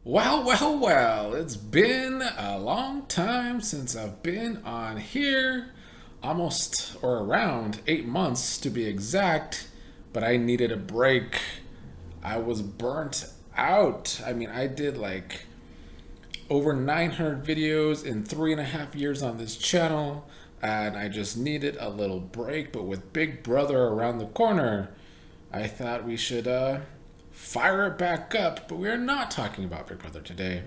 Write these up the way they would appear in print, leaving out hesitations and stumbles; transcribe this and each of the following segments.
Well, it's been a long time since I've been on here. Almost or around 8 months to be exact, but I needed a break. I was burnt out. I did like over 900 videos in 3.5 years on this channel, and I just needed a little break. But with Big Brother around the corner, I thought we should fire it back up. But we are not talking about Big Brother today.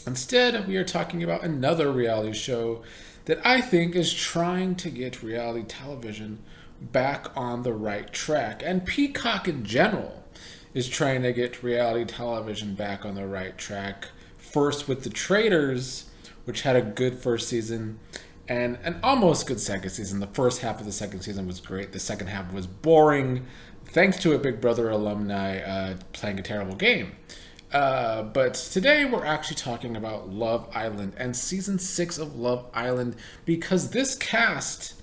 Instead, we are talking about another reality show that I think is trying to get reality television back on the right track. And Peacock in general is trying to get reality television back on the right track. First with The Traitors, which had a good first season and an almost good second season. The first half of the second season was great. The second half was boring, thanks to a Big Brother alumni playing a terrible game. But today we're actually talking about Love Island and season 6 of Love Island, because this cast,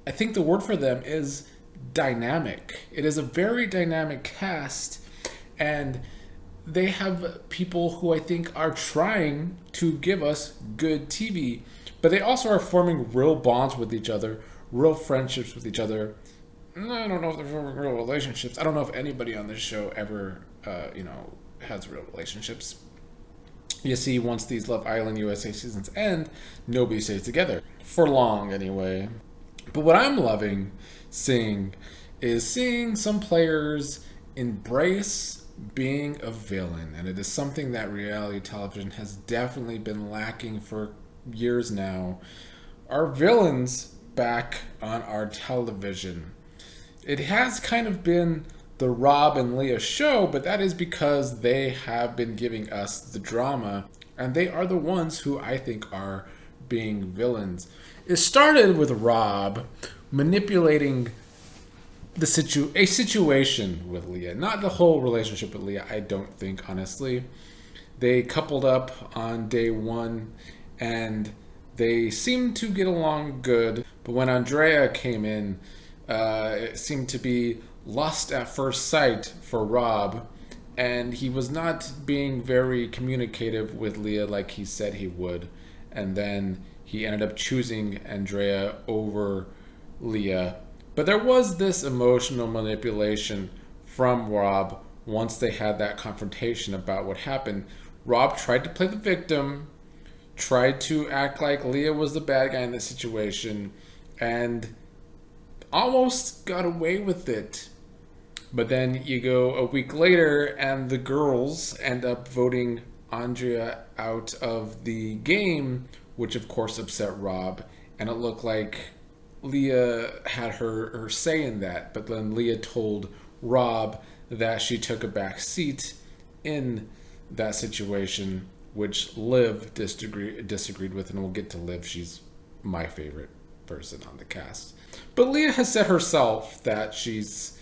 I think the word for them is dynamic. It is a very dynamic cast, and they have people who I think are trying to give us good TV, but they also are forming real bonds with each other, real friendships with each other. I don't know if they're forming real relationships. I don't know if anybody on this show ever, has real relationships. You see, once these Love Island USA seasons end, nobody stays together. For long, anyway. But what I'm loving seeing some players embrace being a villain. And it is something that reality television has definitely been lacking for years now. Our villains back on our television. It has kind of been the Rob and Leah show, but that is because they have been giving us the drama, and they are the ones who I think are being villains. It started with Rob manipulating a situation with Leah, not the whole relationship with Leah. I don't think, honestly. They coupled up on day one, and they seemed to get along good. But when Andrea came in, it seemed to be lust at first sight for Rob, and he was not being very communicative with Leah like he said he would. And then he ended up choosing Andrea over Leah. But there was this emotional manipulation from Rob once they had that confrontation about what happened. Rob tried to play the victim, tried to act like Leah was the bad guy in the situation, and almost got away with it. But then you go a week later and the girls end up voting Andrea out of the game, which of course upset Rob. And it looked like Leah had her say in that. But then Leah told Rob that she took a back seat in that situation, which Liv disagreed with. And we'll get to Liv. She's my favorite person on the cast. But Leah has said herself that she's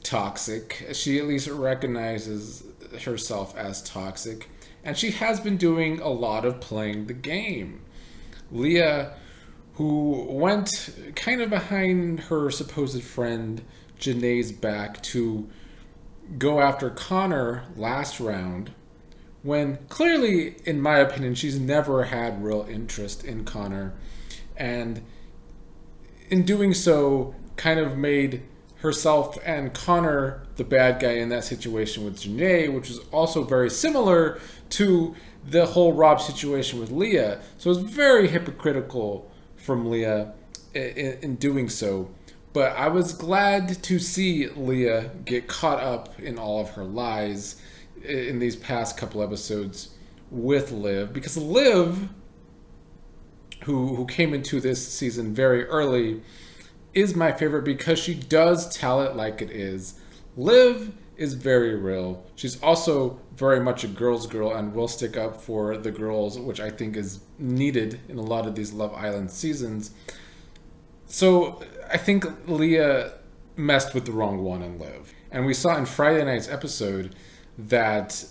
toxic. She at least recognizes herself as toxic, and she has been doing a lot of playing the game. Leah, who went kind of behind her supposed friend JaNa's back to go after Connor last round, when clearly, in my opinion, she's never had real interest in Connor, and in doing so kind of made herself and Connor the bad guy in that situation with JaNa, which was also very similar to the whole Rob situation with Leah. So it was very hypocritical from Leah in doing so. But I was glad to see Leah get caught up in all of her lies in these past couple episodes with Liv, because Liv, who came into this season very early, is my favorite because she does tell it like it is. Liv is very real. She's also very much a girl's girl and will stick up for the girls, which I think is needed in a lot of these Love Island seasons. So I think Leah messed with the wrong one in Liv. And we saw in Friday night's episode that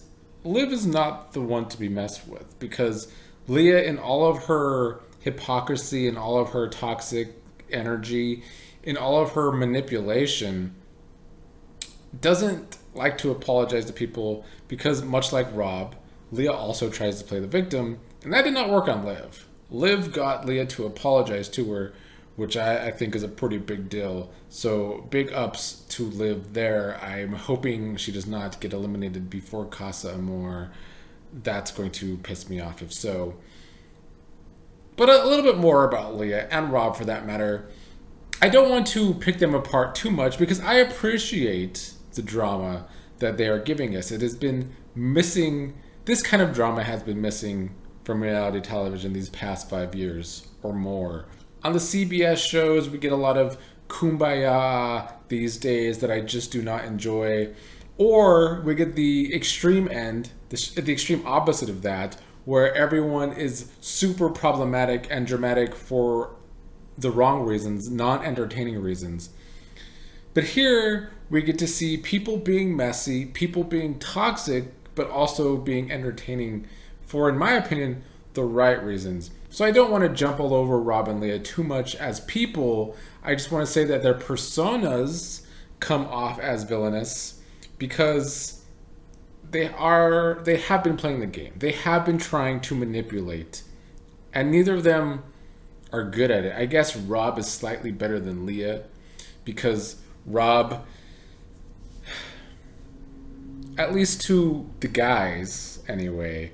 Liv is not the one to be messed with, because Leah, in all of her hypocrisy and all of her toxic energy, in all of her manipulation, doesn't like to apologize to people, because much like Rob, Leah also tries to play the victim, and that did not work on Liv. Liv got Leah to apologize to her, which I think is a pretty big deal. So big ups to Liv there. I'm hoping she does not get eliminated before Casa Amor. That's going to piss me off if so. But a little bit more about Leah and Rob for that matter. I don't want to pick them apart too much because I appreciate the drama that they are giving us. It has been missing, this kind of drama has been missing from reality television these past 5 years or more. On the CBS shows, we get a lot of kumbaya these days that I just do not enjoy. Or we get the extreme end, the extreme opposite of that, where everyone is super problematic and dramatic for the wrong reasons, non-entertaining reasons. But here we get to see people being messy, people being toxic, but also being entertaining for, in my opinion, the right reasons. So I don't want to jump all over Rob and Leah too much as people. I just want to say that their personas come off as villainous because they have been playing the game. They have been trying to manipulate. And neither of them are good at it. I guess Rob is slightly better than Leah because Rob, at least to the guys anyway,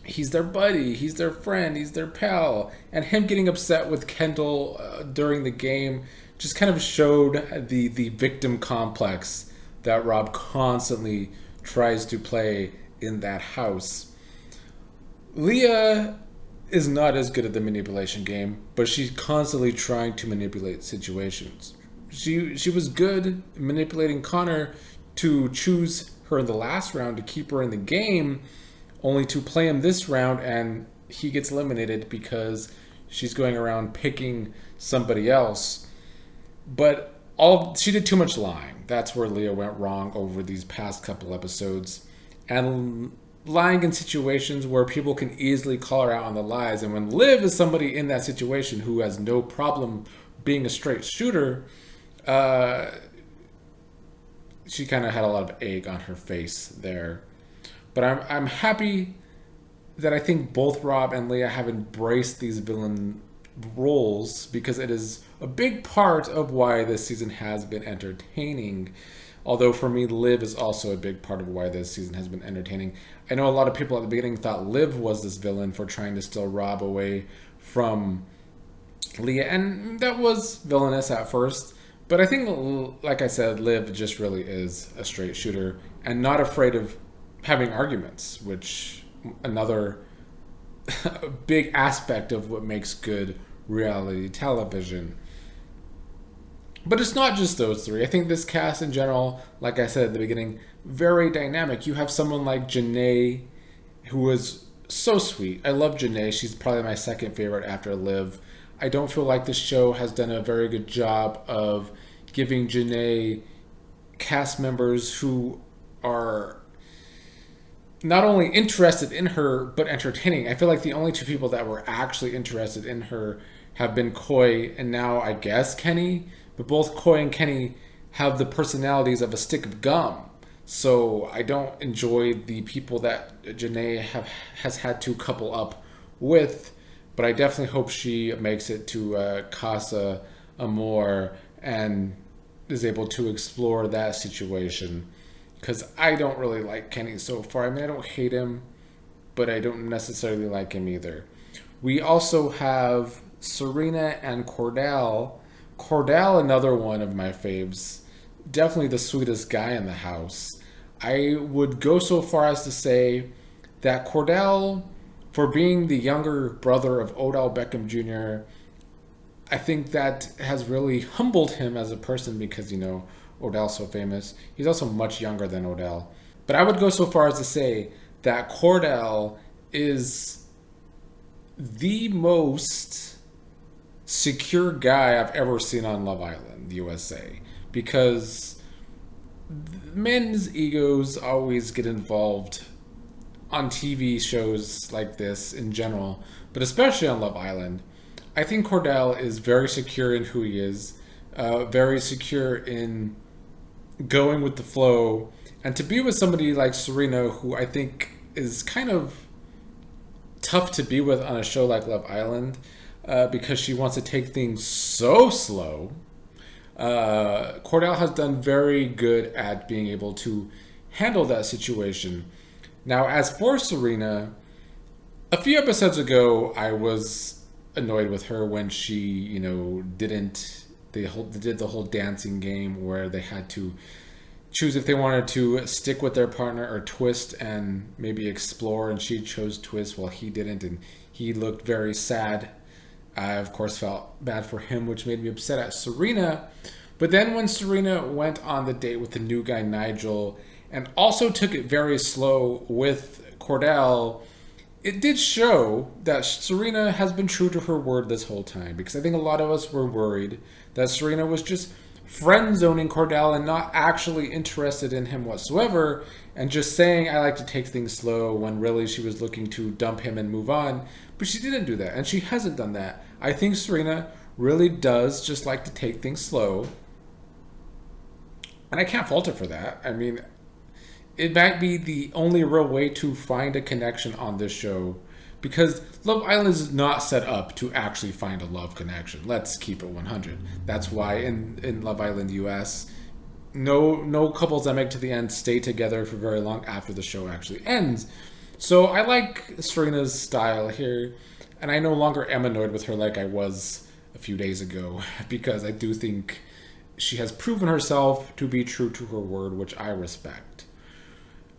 he's their buddy, he's their friend, he's their pal. And him getting upset with Kendall during the game just kind of showed the victim complex that Rob constantly tries to play in that house. Leah is not as good at the manipulation game, but she's constantly trying to manipulate situations. She was good manipulating Connor to choose her in the last round to keep her in the game, only to play him this round and he gets eliminated because she's going around picking somebody else. But she did too much lying. That's where Leah went wrong over these past couple episodes. And lying in situations where people can easily call her out on the lies. And when Liv is somebody in that situation who has no problem being a straight shooter, she kind of had a lot of egg on her face there. But I'm happy that I think both Rob and Leah have embraced these villain roles because it is a big part of why this season has been entertaining. Although for me, Liv is also a big part of why this season has been entertaining. I know a lot of people at the beginning thought Liv was this villain for trying to steal Rob away from Leah, and that was villainous at first. But I think, like I said, Liv just really is a straight shooter and not afraid of having arguments, which another big aspect of what makes good reality television. But it's not just those three. I think this cast in general, like I said at the beginning, very dynamic. You have someone like JaNa, who is so sweet. I love JaNa. She's probably my second favorite after Liv. I don't feel like this show has done a very good job of giving JaNa cast members who are not only interested in her, but entertaining. I feel like the only two people that were actually interested in her have been Coy and now, I guess, Kenny. But both Coy and Kenny have the personalities of a stick of gum. So I don't enjoy the people that JaNa has had to couple up with. But I definitely hope she makes it to Casa Amor and is able to explore that situation. Because I don't really like Kenny so far. I mean, I don't hate him, but I don't necessarily like him either. We also have Serena and Kordell. Kordell, another one of my faves. Definitely the sweetest guy in the house. I would go so far as to say that Kordell, for being the younger brother of Odell Beckham Jr., I think that has really humbled him as a person because, you know, Odell's so famous. He's also much younger than Odell. But I would go so far as to say that Kordell is the most secure guy I've ever seen on Love Island, USA. Because men's egos always get involved on TV shows like this in general, but especially on Love Island. I think Kordell is very secure in who he is, very secure in going with the flow And to be with somebody like Serena, who I think is kind of tough to be with on a show like Love Island, because she wants to take things so slow. Kordell has done very good at being able to handle that situation. Now, as for Serena, a few episodes ago, I was annoyed with her when she, didn't. They did the whole dancing game where they had to choose if they wanted to stick with their partner or twist and maybe explore, and she chose twist while he didn't, and he looked very sad. I, of course, felt bad for him, which made me upset at Serena. But then when Serena went on the date with the new guy, Nigel, and also took it very slow with Kordell, it did show that Serena has been true to her word this whole time. Because I think a lot of us were worried that Serena was just friend zoning Kordell and not actually interested in him whatsoever, and just saying I like to take things slow when really she was looking to dump him and move on. But she didn't do that, and she hasn't done that. I think Serena really does just like to take things slow, and I can't fault her for that. I mean, it might be the only real way to find a connection on this show, because Love Island is not set up to actually find a love connection. Let's keep it 100. That's why in Love Island US, no couples that make it to the end stay together for very long after the show actually ends. So I like Serena's style here, and I no longer am annoyed with her like I was a few days ago, because I do think she has proven herself to be true to her word, which I respect.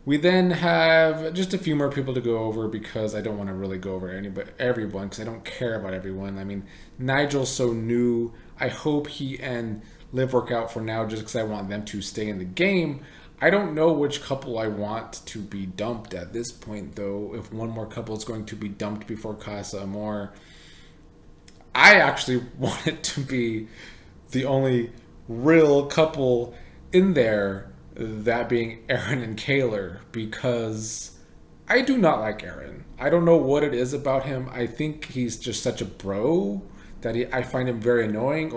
We then have just a few more people to go over, because I don't want to really go over everyone, because I don't care about everyone. I mean, Nigel's so new. I hope he and Liv work out for now, just because I want them to stay in the game. I don't know which couple I want to be dumped at this point, though. If one more couple is going to be dumped before Casa Amor, I actually want it to be the only real couple in there, that being Aaron and Kaylor, because I do not like Aaron. I don't know what it is about him. I think he's just such a bro that I find him very annoying,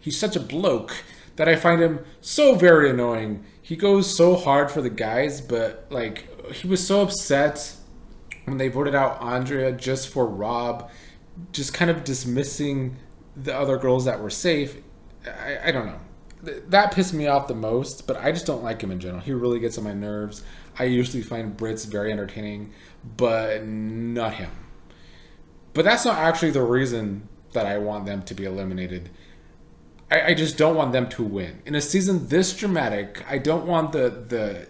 he's such a bloke that I find him so very annoying. He goes so hard for the guys, but like, he was so upset when they voted out Andrea just for Rob, just kind of dismissing the other girls that were safe. I don't know. That pissed me off the most, but I just don't like him in general. He really gets on my nerves. I usually find Brits very entertaining, but not him. But that's not actually the reason that I want them to be eliminated. I just don't want them to win. In a season this dramatic, I don't want the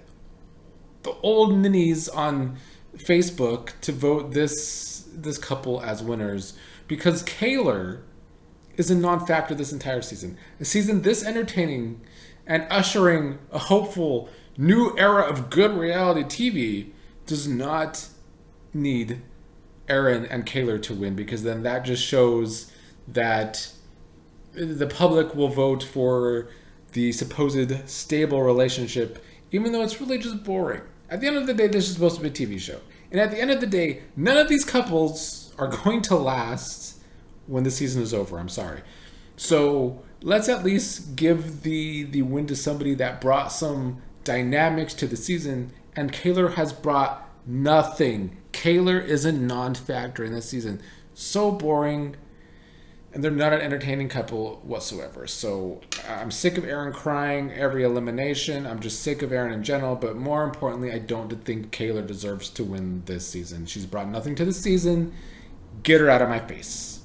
old ninnies on Facebook to vote this couple as winners, because Kaylor is a non-factor this entire season. A season this entertaining and ushering a hopeful new era of good reality TV does not need Aaron and Kaylor to win, because then that just shows that the public will vote for the supposed stable relationship, even though it's really just boring. At the end of the day, this is supposed to be a TV show. And at the end of the day, none of these couples are going to last when the season is over. I'm sorry. So let's at least give the win to somebody that brought some dynamics to the season, and Kaylor has brought nothing. Kaylor is a non-factor in this season. So boring, and they're not an entertaining couple whatsoever. So I'm sick of Aaron crying every elimination. I'm just sick of Aaron in general, but more importantly, I don't think Kaylor deserves to win this season. She's brought nothing to the season. Get her out of my face.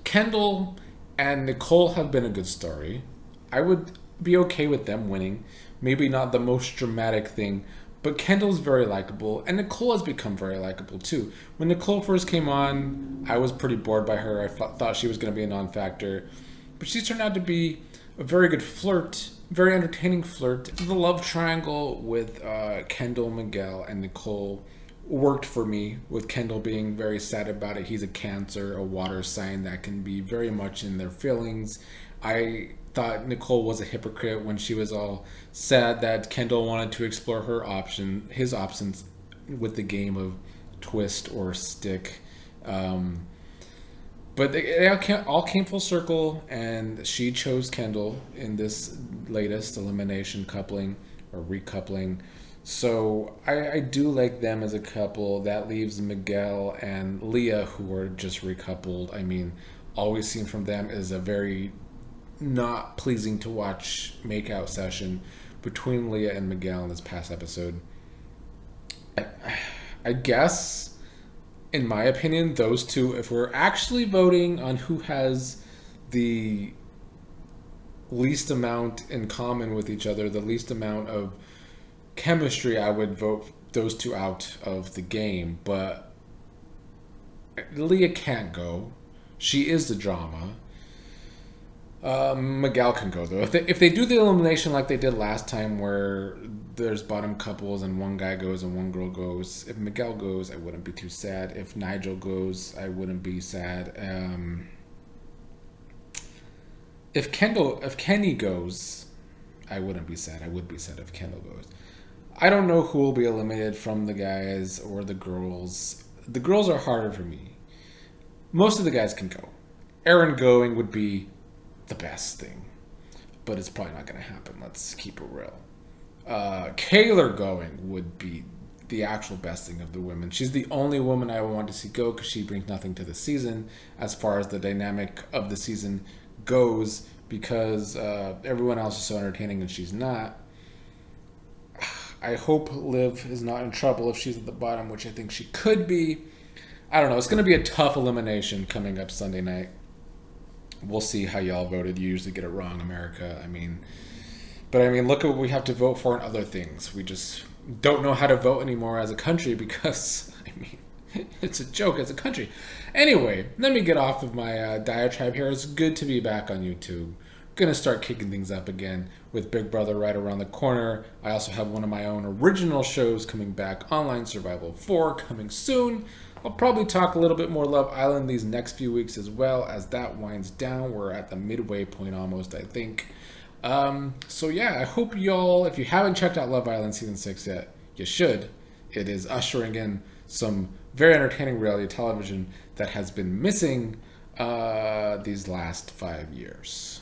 Kendall and Nicole have been a good story. I would be okay with them winning. Maybe not the most dramatic thing, but Kendall's very likable, and Nicole has become very likable too. When Nicole first came on, I was pretty bored by her. I thought she was going to be a non-factor, but she's turned out to be a very good flirt, very entertaining flirt. The love triangle with Kendall, Miguel, and Nicole worked for me, with Kendall being very sad about it. He's a Cancer, a water sign that can be very much in their feelings. I thought Nicole was a hypocrite when she was all sad that Kendall wanted to explore his options with the game of twist or stick. But they all came full circle, and she chose Kendall in this latest elimination coupling, or recoupling. So I do like them as a couple. That leaves Miguel and Leah, who are just recoupled. I mean, all we've seen from them is a very not pleasing to watch makeout session between Leah and Miguel in this past episode. I, I guess, in my opinion, those two, if we're actually voting on who has the least amount in common with each other, the least amount of chemistry, I would vote those two out of the game. But Leah can't go. She is the drama. Miguel can go though. If they do the elimination like they did last time, where there's bottom couples and one guy goes and one girl goes. If Miguel goes, I wouldn't be too sad. If Nigel goes, I wouldn't be sad. If Kenny goes, I wouldn't be sad. I would be sad if Kendall goes. I don't know who will be eliminated from the guys or the girls. The girls are harder for me. Most of the guys can go. Aaron going would be the best thing, but it's probably not going to happen. Let's keep it real. Kayla going would be the actual best thing of the women. She's the only woman I want to see go because she brings nothing to the season as far as the dynamic of the season goes, because everyone else is so entertaining and she's not. I hope Liv is not in trouble if she's at the bottom, which I think she could be. I don't know. It's going to be a tough elimination coming up Sunday night. We'll see how y'all voted. You usually get it wrong, America. But look at what we have to vote for and other things. We just don't know how to vote anymore as a country because, it's a joke as a country. Anyway, let me get off of my diatribe here. It's good to be back on YouTube. Gonna start kicking things up again with Big Brother right around the corner. I also have one of my own original shows coming back, Online Survival 4, coming soon. I'll probably talk a little bit more Love Island these next few weeks as well as that winds down. We're at the midway point almost, I think. So yeah, I hope y'all, if you haven't checked out Love Island Season 6 yet, you should. It is ushering in some very entertaining reality television that has been missing these last 5 years.